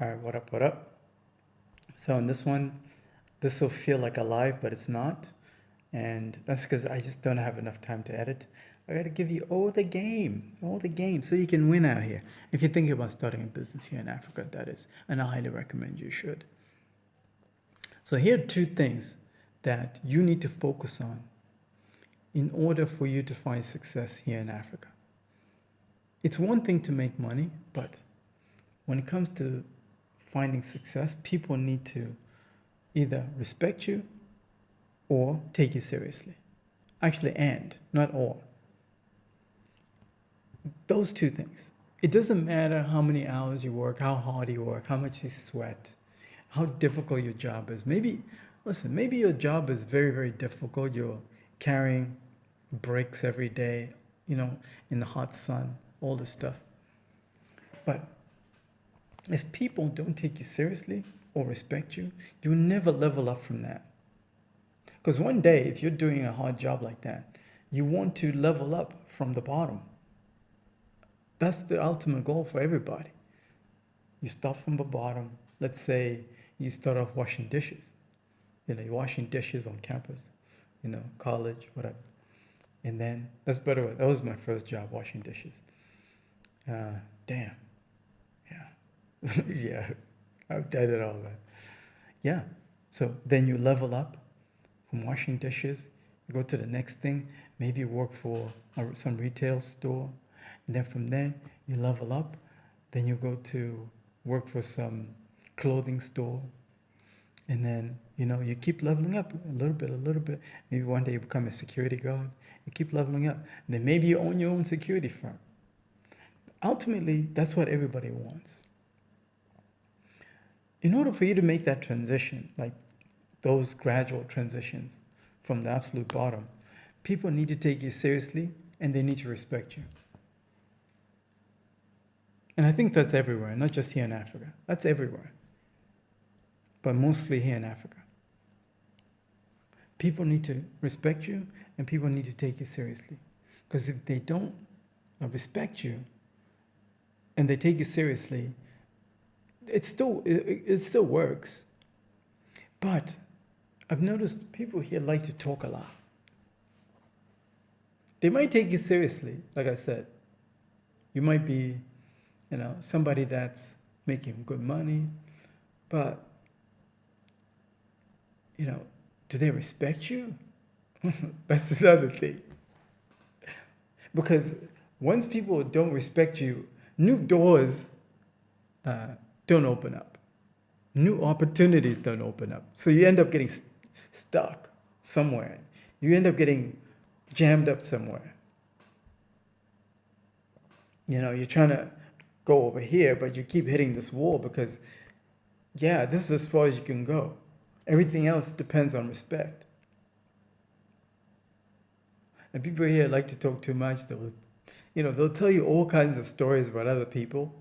All right, what up, what up? So in this one, this will feel like a live, but it's not. And that's because I just don't have enough time to edit. I got to give you all the game, so you can win out here. If you're thinking about starting a business here in Africa, that is, and I highly recommend you should. So here are two things that you need to focus on in order for you to find success here in Africa. It's one thing to make money, but when it comes to finding success, people need to either respect you or take you seriously. Actually, and not all. Those two things. It doesn't matter how many hours you work, how hard you work, how much you sweat, how difficult your job is. Maybe your job is very, very difficult. You're carrying bricks every day, in the hot sun, all this stuff. But if people don't take you seriously or respect you, you'll never level up from that. Because one day, if you're doing a hard job like that, you want to level up from the bottom. That's the ultimate goal for everybody. You start from the bottom. Let's say you start off washing dishes. You're washing dishes on campus, college, whatever. And then, that's better. That was my first job, washing dishes. Damn. Yeah. Yeah. I did it all that. Yeah. So then you level up from washing dishes. You go to the next thing. Maybe you work for some retail store. And then from there, you level up. Then you go to work for some clothing store. And then, you keep leveling up a little bit. Maybe one day you become a security guard. You keep leveling up. And then maybe you own your own security firm. Ultimately, that's what everybody wants. In order for you to make that transition, like those gradual transitions from the absolute bottom, people need to take you seriously and they need to respect you. And I think that's everywhere, not just here in Africa. That's everywhere. But mostly here in Africa. People need to respect you and people need to take you seriously. Because if they don't respect you and they take you seriously, it still works. But I've noticed people here like to talk a lot. They might take you seriously, like I said. You might be, somebody that's making good money, but, do they respect you? That's another thing. Because once people don't respect you, new doors don't open up. New opportunities don't open up. So you end up getting stuck somewhere. You end up getting jammed up somewhere. You're trying to go over here, but you keep hitting this wall because, this is as far as you can go. Everything else depends on respect. And people here like to talk too much. They'll tell you all kinds of stories about other people.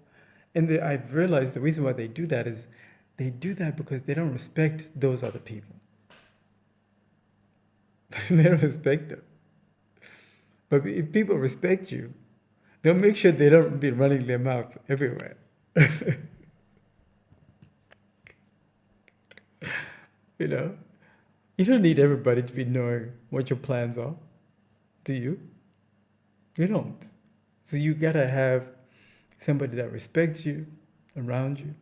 And I've realized the reason why they do that is they do that because they don't respect those other people. They don't respect them. But if people respect you, they'll make sure they don't be running their mouth everywhere. You don't need everybody to be knowing what your plans are, do you? You don't. So you gotta have somebody that respects you around you.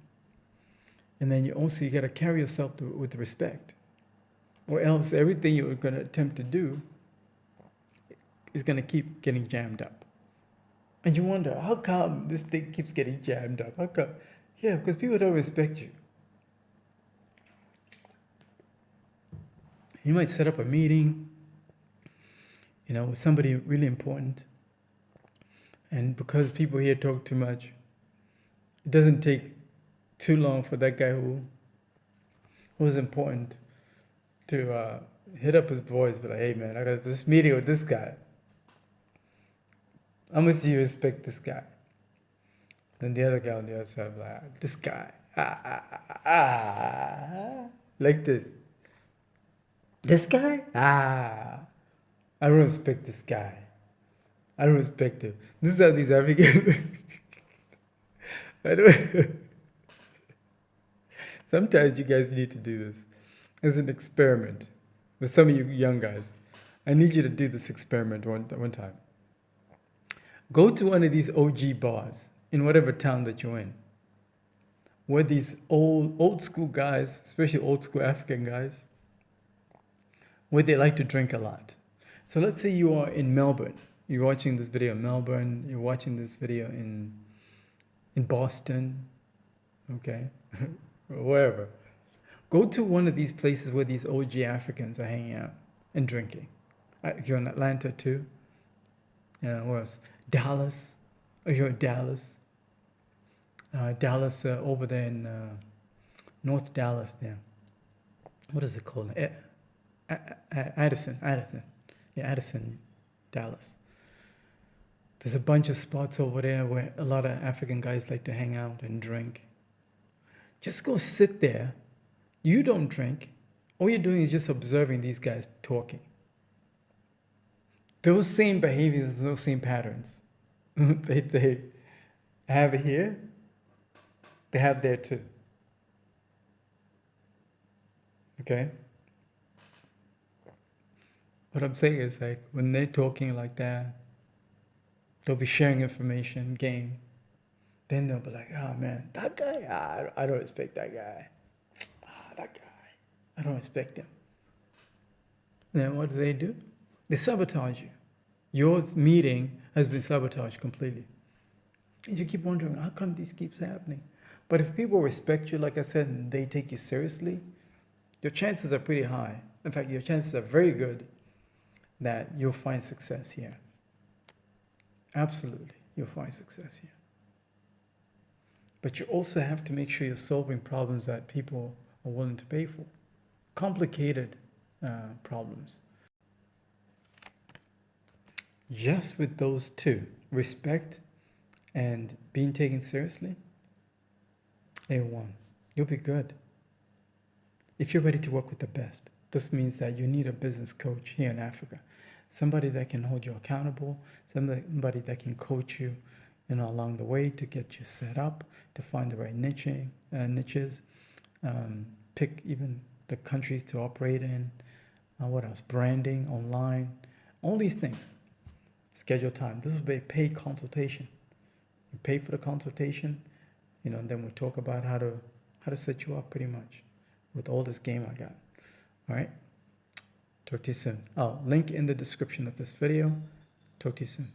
And then you gotta carry yourself with respect. Or else everything you're gonna attempt to do is gonna keep getting jammed up. And you wonder, how come this thing keeps getting jammed up? How come? Yeah, because people don't respect you. You might set up a meeting, with somebody really important. And because people here talk too much, it doesn't take too long for that guy who's important to hit up his boys, be like, hey man, I got this meeting with this guy. How much do you respect this guy? Then the other guy on the other side, like, this guy, like this. This guy? I don't respect this guy. I don't respect him. This is how these African... I don't... Sometimes you guys need to do this as an experiment with some of you young guys. I need you to do this experiment one time. Go to one of these OG bars in whatever town that you're in, where these old school guys, especially old school African guys, where they like to drink a lot. So let's say you are in Melbourne. You're watching this video in Melbourne. You're watching this video in Boston, okay, or wherever. Go to one of these places where these OG Africans are hanging out and drinking. If you're in Atlanta too, where else? Dallas. If you're in Dallas, Dallas over there in North Dallas there. What is it called? Addison. Yeah, Addison, Dallas. There's a bunch of spots over there where a lot of African guys like to hang out and drink. Just go sit there. You don't drink. All you're doing is just observing these guys talking. Those same behaviors, those same patterns. they have here, they have there too. Okay? What I'm saying is, like, when they're talking like that, they'll be sharing information, game. Then they'll be like, oh man, that guy, I don't respect that guy. That guy, I don't respect him. Then what do? They sabotage you. Your meeting has been sabotaged completely. And you keep wondering, how come this keeps happening? But if people respect you, like I said, and they take you seriously, your chances are pretty high. In fact, your chances are very good that you'll find success here. Absolutely, you'll find success here. But you also have to make sure you're solving problems that people are willing to pay for. Complicated problems. Just with those two, respect and being taken seriously, A1, you'll be good. If you're ready to work with the best, this means that you need a business coach here in Africa. Somebody that can hold you accountable, somebody that can coach you, along the way to get you set up, to find the right niches, pick even the countries to operate in, what else? Branding, online, all these things. Schedule time. This will be a paid consultation. You pay for the consultation, and then we talk about how to set you up pretty much with all this game I got. All right? Talk to you soon. Link in the description of this video. Talk to you soon.